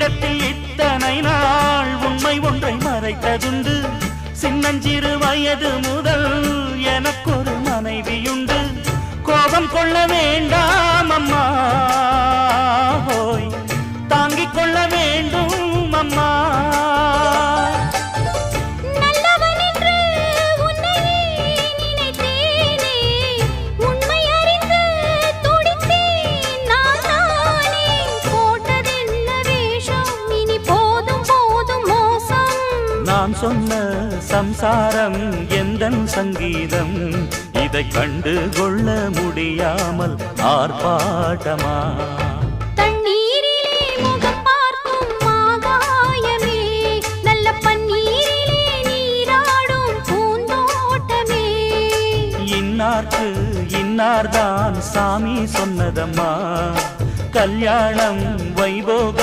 என்னிடத்தில் இத்தனை நாள் உண்மை ஒன்றை மறைத்ததுண்டு. சின்னஞ்சிறு வயது முதல் எனக்கொரு மனைவியுண்டு. கோபம் கொள்ள வேண்டாம் அம்மா, தாங்கிக் கொள்ள வேண்டும் அம்மா. நான் சொன்ன சம்சாரம் எந்தன் சங்கீதம், இதை கண்டு கொள்ள முடியாமல் ஆர்ப்பாட்டமா? தண்ணீரிலே முகம் பார்க்கும் ஆகாயமே, நல்ல பன்னீரிலே நீராடும் பூந்தோட்டமே. இன்னார்க்கு இன்னார்தான் சாமி சொன்னதம்மா, கல்யாணம் வைபோக